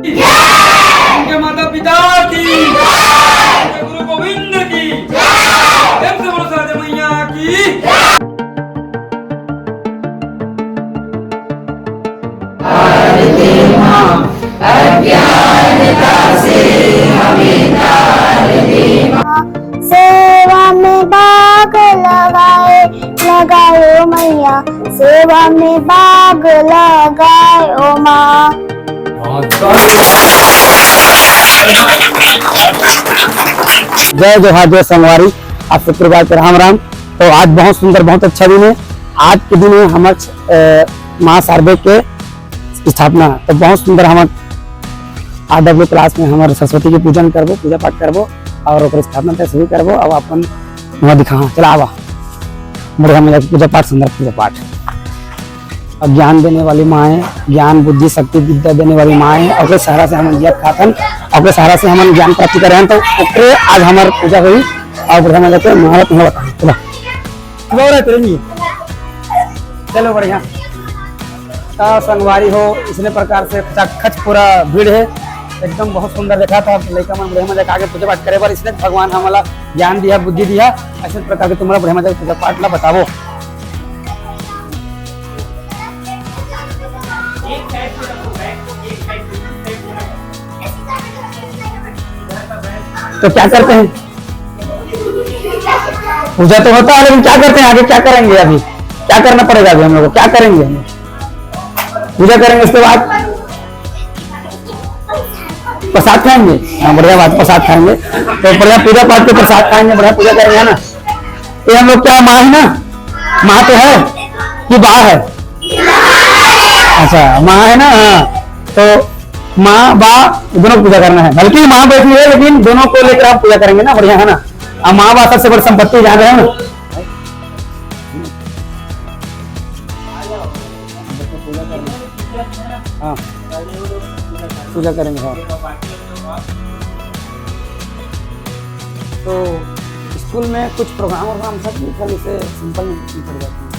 उनके माता पिता की, उनके गुरु गोविंद की, जय से बोलो सरस्वती मैया की। सेवा में बाग लगाए लगायो मैया, सेवा में बाग लगायो माँ। जय जोहार जय संगवारी, आप शुक्रवार के राम राम। तो आज बहुत सुंदर बहुत अच्छा दिन है। आज के दिन है हमारे माँ शारदे के स्थापना। तो बहुत सुंदर हम आडब्ल्यू क्लास में हमारे सरस्वती के पूजन करबो, पूजा पाठ करबो और ओकर स्थापना तैसे भी करबो। अब अपन वहाँ दिखा चला आवा बढ़िया मिला पूजा पाठ, सुंदर पूजा पाठ। अब ज्ञान देने वाली माँ है, ज्ञान बुद्धि शक्ति विद्या देने वाली माँ है। और सहारा से हम ज्ञान खातन और सहारा से हम ज्ञान प्राप्ति कर रहे हैं। तो ओकरे आज हमारे पूजा हुई और बढ़िया मिला के महारत में बताएं। चलो बढ़िया का संगवारी हो, इसने प्रकार से खच पूरा भीड़ है एकदम बहुत सुंदर देखा था। लड़का मन बढ़िया मजा आगे पूजा पाठ करे पर इसने भगवान हमारा ज्ञान दिया बुद्धि दिया। ऐसे प्रकार के तुम्हारा बढ़िया मजा पूजा पाठ ला बताओ। तो क्या करते हैं, पूजा तो होता है लेकिन क्या करते हैं आगे, क्या करेंगे अभी, क्या करना पड़ेगा अभी हम लोग को, क्या करेंगे, पूजा करेंगे उसके बाद प्रसाद खाएंगे। हाँ बढ़िया बात, प्रसाद खाएंगे तो बढ़िया पूजा पाठ के प्रसाद खाएंगे, बढ़िया पूजा करेंगे ना। तो हम लोग क्या माँ है ना, माँ तो है कि बा है, अच्छा माँ है ना। हाँ तो माँ बा दोनों को पूजा करना है, बल्कि माँ बैठी है लेकिन दोनों को लेकर आप पूजा करेंगे ना, बढ़िया है ना। अब माँ बाप सबसे बड़ी संपत्ति जान रहे हैं ना। हाँ पूजा करेंगे। हाँ तो स्कूल में कुछ प्रोग्राम वोग्राम सब खाली से सिंपल निकल जाती है।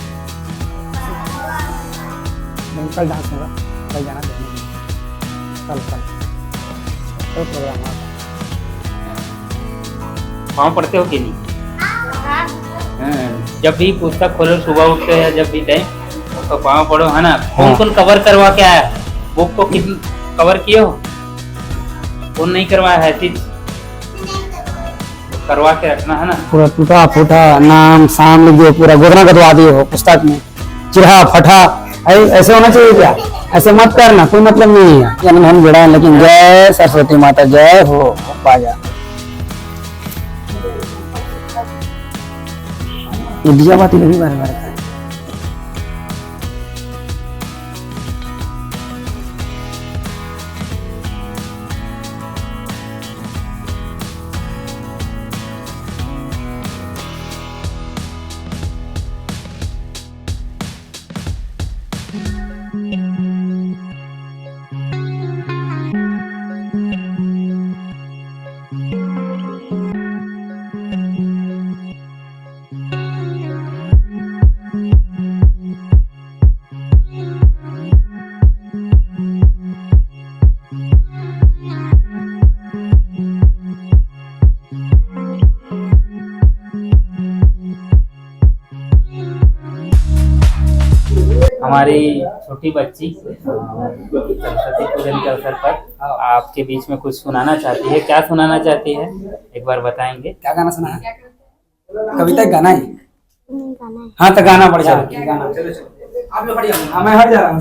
कल डांस होगा, कल जाना चाहिए, कल प्रोग्राम आता। पाँव पढ़ते हो कि नहीं? जब भी पुस्तक खोलो सुबह उठते हैं जब भी टाइम तो पाँव पढ़ो है ना। कौन कौन कवर करवा के आया, बुक को कितनी कवर किए हो, कौन नहीं करवाया है चीज करवा के रखना है ना। पूरा टूटा फूटा नाम शाम लिख दिए, पूरा गोदना कटवा दिए हो पुस्तक में, चिढ़ा फटा ऐसे होना चाहिए क्या, ऐसे मत करना, कोई मतलब नहीं है। यानी हम जुड़ा है लेकिन जय सरस्वती माता जय हो बाजा। ये दिया बाती लगी बार बार। हमारी छोटी बच्ची सरस्वती पूजन के अवसर पर आपके बीच में कुछ सुनाना चाहती है। क्या सुनाना चाहती है एक बार बताएंगे? क्या गाना सुना है? कविता गाना है? हाँ तो गाना बढ़िया गाना। आप लोग हट जाओ, मैं हट जा रहा हूँ।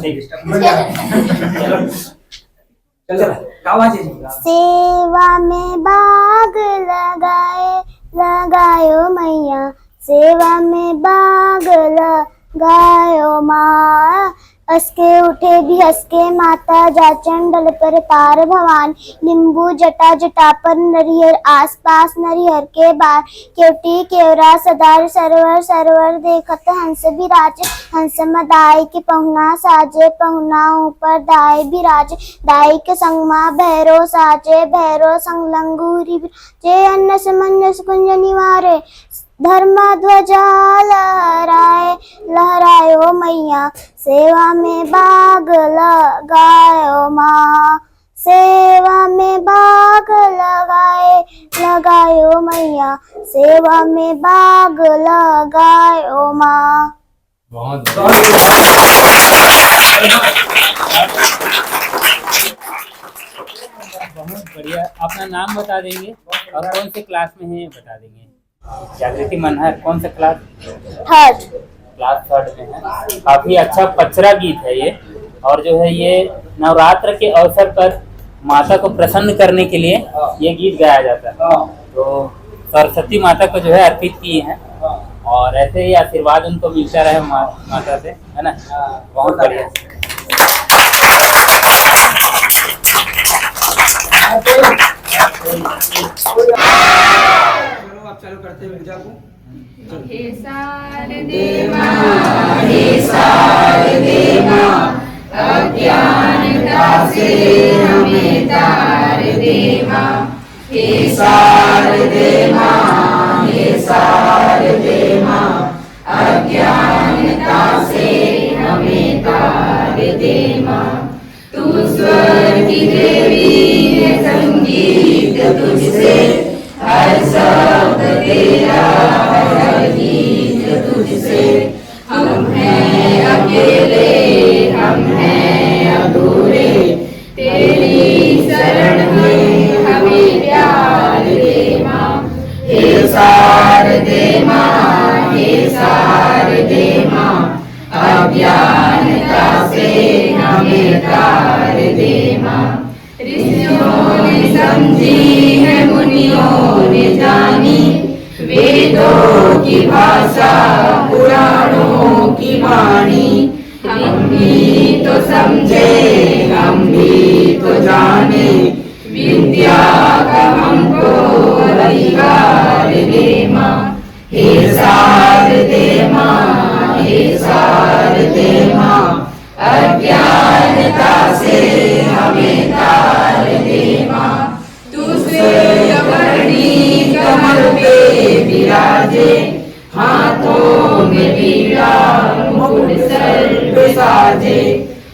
सेवा में बाग लगाए लगायो मैया, सेवा में बाग लगायो माँ। हंस के उठे भी हंस के माता, जाचन डल पर तार भवान। नींबू जटा जटा पर नरियर, आस पास नरियर के बार। केवटी केवरा सदार सरवर सरवर, देखत हंस बिराज। हंस मदाई के पहुना साजे, पहुना ऊपर दाई बिराज। दाई के संग माँ भैरो साजे, भैरो संग लंगूरी बिराजे। अन्न समंजस कुंज निवारे, धर्म ध्वजा लहराए लहरायो मैया। सेवा में बाग लगायो माँ, सेवा में बाग लगाए लगायो मैया, सेवा में बाग लगायो माँ। बहुत बढ़िया। अपना नाम बता देंगे और कौन से क्लास में है बता देंगे। जागृति मनहर कौन सा क्लास? थर्ड। क्लास 3rd में है। काफी अच्छा पचरा गीत है ये, और जो है ये नवरात्र के अवसर पर माता को प्रसन्न करने के लिए ये गीत गाया जाता है। तो सरस्वती माता को जो है अर्पित किए हैं, और ऐसे ही आशीर्वाद उनको मिलता रहे माता से, है ना। बहुत बढ़िया। आप चालू करते हैं पूजा को। हे शारदे माँ, हे शारदे माँ, अज्ञानता से हमें तार दे माँ। हे शारदे माँ, हे शारदे माँ, अज्ञानता से हमें तार दे माँ। तू स्वर की देवी है, संगीत तुझसे, हर शब्द तेरा हर गीत तुझसे। हम हैं अकेले, हम हैं अधूरे, तेरी शरण में हमें प्यार दे माँ। हे शारदे माँ, हे शारदे माँ, अज्ञानता से हमें तार दे माँ। ऋषियों ने समझी है, मुनियों ने जानी, वेदों की भाषा पुराणों की वाणी। हम भी तो समझे, हम भी तो जाने, विद्या का हमको अधिकार दे माँ। हे शारदे माँ, हे शारदे माँ, अज्ञानता से हमें तार दे माँ। तुझसे कमरनी कमर पे विराजे, हाथों में बीड़ा मुकुट सर पे साजे।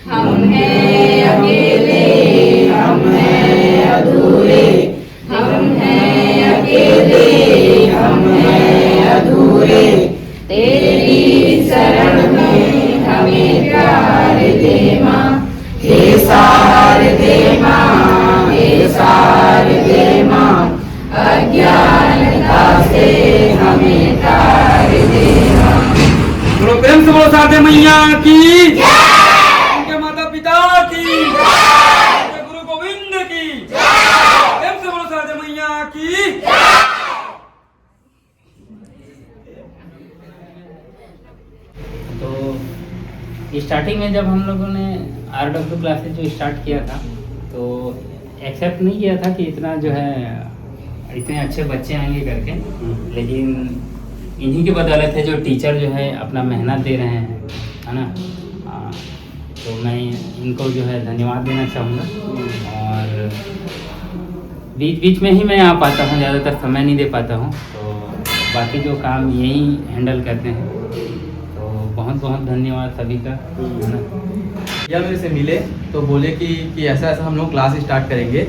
हम हैं अकेले, हम हैं अधूरे, हम हैं अकेले, हम हैं अधूरे, तेरी शरण में हमें प्यार दे माँ। हे शारदे माँ, हे शारदे माँ, अज्ञानता से हमें तार दे माँ। थोड़ा प्रेम से बोलो शारदे मैया की, उनके माता पिता की, उनके गुरु गोविंद की। प्रेम से बोलो शारदे मैया की। तो स्टार्टिंग में जब हम लोगों ने RW क्लासेज जो स्टार्ट किया था, तो एक्सेप्ट नहीं किया था कि इतना जो है इतने अच्छे बच्चे आएंगे करके, लेकिन इन्हीं की बदौलत है जो टीचर जो है अपना मेहनत दे रहे हैं, है ना। तो मैं इनको जो है धन्यवाद देना चाहूँगा। और बीच बीच में ही मैं आ पाता हूँ, ज़्यादातर समय नहीं दे पाता हूँ, तो बाकी जो काम यही हैंडल करते हैं। तो बहुत बहुत धन्यवाद सभी का, है ना। या मेरे से मिले तो बोले कि ऐसा ऐसा हम लोग क्लास स्टार्ट करेंगे,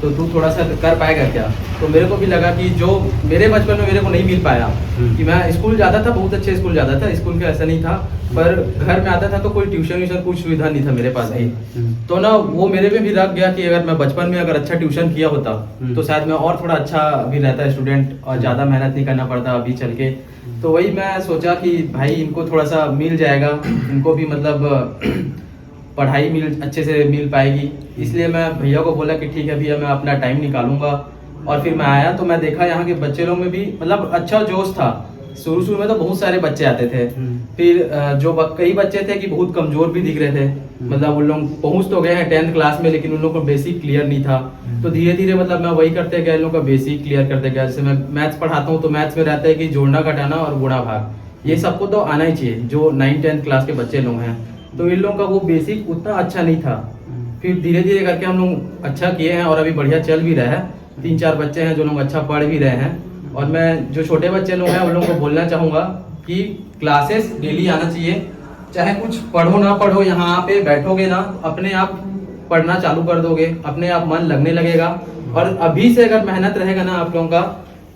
तो तू थोड़ा सा कर पाएगा क्या। तो मेरे को भी लगा कि जो मेरे बचपन में मेरे को नहीं मिल पाया, कि मैं स्कूल जाता था, बहुत अच्छे स्कूल जाता था, स्कूल का ऐसा नहीं था, पर घर में आता था तो कोई ट्यूशन व्यूशन कुछ सुविधा नहीं था मेरे पास भी। तो ना वो मेरे में भी रख गया कि अगर मैं बचपन में अगर अच्छा ट्यूशन किया होता तो शायद मैं और थोड़ा अच्छा भी रहता स्टूडेंट, और ज़्यादा मेहनत नहीं करना पड़ता अभी चल के। तो वही मैं सोचा कि भाई इनको थोड़ा सा मिल जाएगा, इनको भी मतलब पढ़ाई अच्छे से मिल पाएगी। इसलिए मैं भैया को बोला कि ठीक है भैया, मैं अपना टाइम निकालूंगा। और फिर मैं आया तो मैं देखा यहाँ के बच्चे लोग में भी मतलब अच्छा जोश था। शुरू में तो बहुत सारे बच्चे आते थे, फिर जो कई बच्चे थे कि बहुत कमजोर भी दिख रहे थे, मतलब उन लोग पहुंच तो गए हैं 10th क्लास में, लेकिन उन लोग को बेसिक क्लियर नहीं था। तो धीरे धीरे मतलब मैं वही करते गया, इन लोगों का बेसिक क्लियर करते गया। जैसे मैं मैथ्स पढ़ाता हूँ तो मैथ्स में रहता है कि जोड़ना घटाना और गुणा भाग, ये सबको तो आना ही चाहिए जो 9th-10th क्लास के बच्चे लोग हैं। तो इन लोगों का वो बेसिक उतना अच्छा नहीं था। फिर धीरे धीरे करके हम लोग अच्छा किए हैं और अभी बढ़िया चल भी रहा है। 3-4 बच्चे हैं जो लोग अच्छा पढ़ भी रहे हैं। और मैं जो छोटे बच्चे लोग हैं उन लोगों को बोलना चाहूँगा कि क्लासेस डेली आना चाहिए, चाहे कुछ पढ़ो ना पढ़ो, यहाँ पे बैठोगे ना तो अपने आप पढ़ना चालू कर दोगे, अपने आप मन लगने लगेगा। और अभी से अगर मेहनत रहेगा ना आप लोगों का,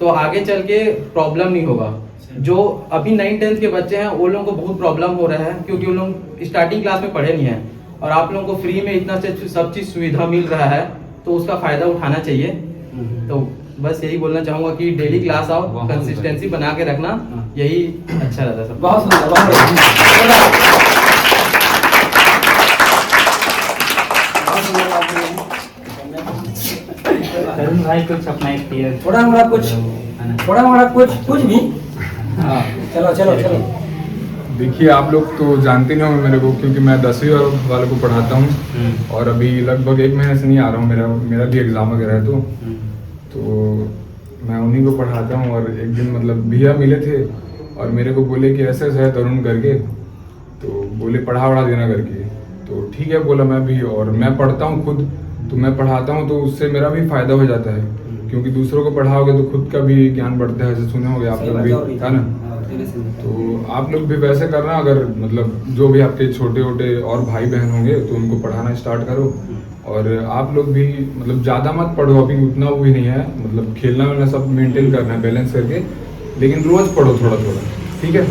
तो आगे चल के प्रॉब्लम नहीं होगा। जो अभी 9-10 के बच्चे हैं वो लोगों को बहुत प्रॉब्लम हो रहा है, क्योंकि वो लोग स्टार्टिंग क्लास में पढ़े नहीं है और आप लोगों को फ्री में इतना सब चीज़ सुविधा मिल रहा है, तो उसका फ़ायदा उठाना चाहिए। तो बस यही बोलना चाहूँगा कि डेली क्लास आओ, कंसिस्टेंसी बना के रखना, यही अच्छा रहता है सब। बहुत सुंदर, बहुत तरुण भाई कुछ अपना एक्सपीरियंस थोड़ा मोड़ा कुछ भी। हाँ, चलो चलो चलो। देखिए, आप लोग तो जानते नहीं होंगे मेरे को, क्योंकि मैं 10वीं वालों को पढ़ाता हूँ और अभी लगभग 1 महीने से नहीं आ रहा हूँ। मेरा भी एग्ज़ाम वगैरह है, तो मैं उन्हीं को पढ़ाता हूँ। और एक दिन मतलब भैया मिले थे और मेरे को बोले कि ऐसे है तरुण करके, तो बोले पढ़ा देना करके। तो ठीक है बोला मैं भी, और मैं पढ़ता हूँ खुद, तो मैं पढ़ाता हूँ तो उससे मेरा भी फ़ायदा हो जाता है, क्योंकि दूसरों को पढ़ाओगे तो खुद का भी ज्ञान बढ़ता है। ऐसे सुने होंगे आप लोग भी, है ना? तो आप लोग भी वैसे करना। अगर मतलब जो भी आपके छोटे और भाई बहन होंगे तो उनको पढ़ाना स्टार्ट करो। और आप लोग भी मतलब ज़्यादा मत पढ़ो, अभी उतना वो भी नहीं है, मतलब खेलना वेलना सब मेंटेन करना है बैलेंस करके, लेकिन रोज़ पढ़ो थोड़ा थोड़ा, ठीक है?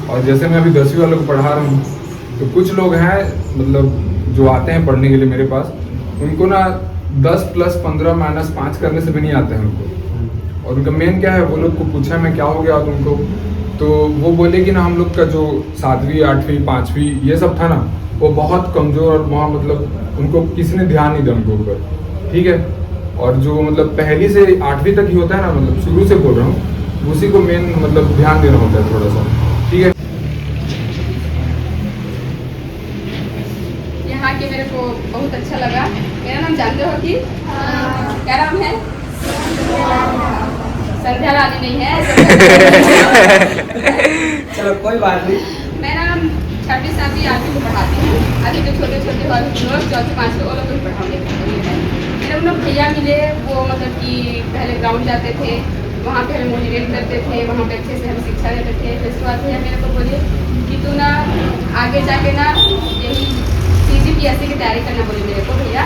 और जैसे मैं अभी 10वीं वालों को पढ़ा रहा हूँ, तो कुछ लोग हैं मतलब जो आते हैं पढ़ने के लिए मेरे पास, उनको ना 10 + 15 - 5 करने से भी नहीं आता है उनको। और उनका मेन क्या है, वो लोग को पूछा मैं क्या हो गया तुमको, तो वो बोले कि ना हम लोग का जो 7वीं 8वीं 5वीं ये सब था ना, वो बहुत कमज़ोर, और वहाँ मतलब उनको किसी ने ध्यान नहीं दिया उनके ऊपर, ठीक है? और जो मतलब पहली से 8वीं तक ही होता है ना, मतलब शुरू से बोल रहा हूँ, उसी को मेन मतलब ध्यान देना होता है थोड़ा सा, ठीक है? यहाँ के मेरे को बहुत अच्छा लगा। मेरा नाम जानते हो कि क्या नाम है? संध्या रानी नहीं है। चलो कोई बात नहीं। मैं नाम 6वीं 7वीं 8वीं को पढ़ाती हूँ। अभी जो छोटे छोटे वाले लोग 4वीं 5वीं वो लोग को पढ़ाऊँगी। मेरे लोग भैया मिले, वो मतलब कि पहले ग्राउंड जाते थे, वहाँ पे हमें मोटिवेट करते थे, वहाँ पे अच्छे से हमें शिक्षा देते थे। फिर उसके बाद भैया मेरे को बोले कि तू ना आगे जाके ना यही CGPSC की तैयारी करना बोले मेरे को भैया।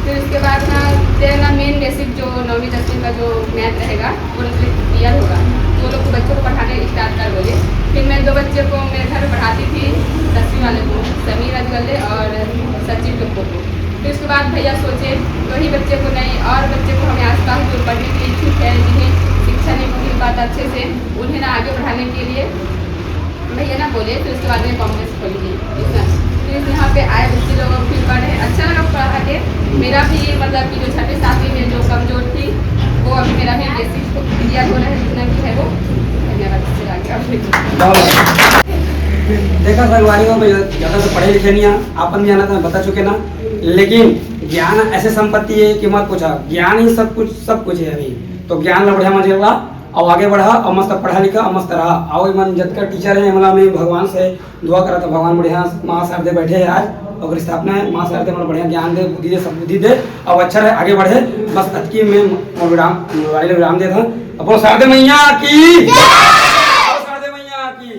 फिर उसके बाद ना तेरा ना मेन बेसिक जो 9वीं 10वीं का जो मैथ रहेगा वो क्लियर होगा, तो वो लोग को बच्चों को पढ़ाने स्टार्ट कर बोले। फिर मैं 2 बच्चे को मेरे घर में पढ़ाती थी, 10वीं वाले को, समीर अजगल्ले और सचिन टुक्को को। फिर उसके बाद भैया सोचे वही बच्चे को नहीं, और बच्चे को हमें आसपास जो पढ़ने के लिए इच्छुक है, जिन्हें शिक्षा नहीं मिल पाता अच्छे से, उन्हें ना आगे बढ़ाने के लिए भैया ना बोले। फिर उसके बाद में कॉम्प्लेक्स खोली गई। फिर यहाँ पे आए बच्चे लोग, फिर पढ़े, अच्छा लगा पढ़ा के। मेरा भी मतलब कि जो 6वीं 7वीं में जो कमजोर थी, वो अभी मेरा भी बेसिक क्लियर हो रहा है, जितना भी है वो। धन्यवाद। देखा संगवारी में ज़्यादा तो पढ़े लिखे नहीं है, आपन भी आना तो बता चुके ना, लेकिन ज्ञान ऐसे संपत्ति है कि मत पूछा, ज्ञान ही सब कुछ है। अभी तो ज्ञान ला बढ़िया मजे ला और आगे बढ़ा और मस्त पढ़ा लिखा और मस्त रहा। और मन जब टीचर है मतलब मैं भगवान से दुआ करा, तो भगवान बढ़िया माँ शारदे बैठे हैं आज और स्थापना है। माँ शारदे मतलब बढ़िया ज्ञान दे, बुद्धि दे, सब बुद्धि दे और अच्छा रहे, आगे बढ़े। बस अटकी में विराम दे था। अपो शारदे मैया की, शारदे मैया की।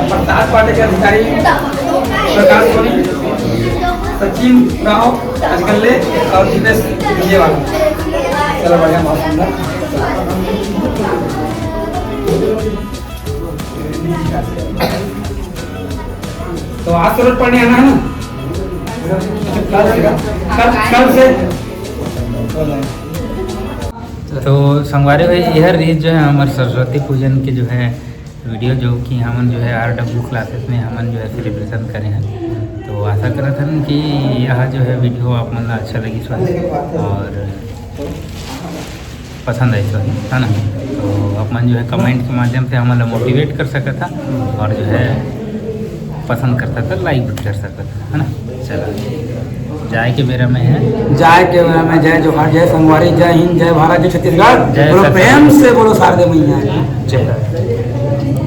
प्रसाद पार्टी के अधिकारी प्रकाश सोनी, सचिन राव अजगल्ले और दिनेश विजयवाला। चलो बढ़िया, बहुत सुंदर। तो आज सूरत पढ़ने आना है ना? कल से। तो संगवारी भाई यह रही जो है हमारे सरस्वती पूजन के जो है वीडियो, जो कि हमन जो है RW क्लासेस में हमन जो है सेलिब्रेशन करे हैं। तो आशा करत हन कि यह जो है वीडियो आप मन अच्छा लगी और पसंद आई है ना। तो अपन जो है कमेंट के माध्यम से हमारा मोटिवेट कर सकता था और जो है पसंद करता था लाइक भी कर सकता था, है ना। चलो। जाय के बेरा में है। जाय के बेरा में जय जोहार, जय संगवारी, जय हिंद, जय भारत, जय छत्तीसगढ़। जय बोलो छत्तीसगढ़। प्रेम से बोलो शारदे मैया की। जय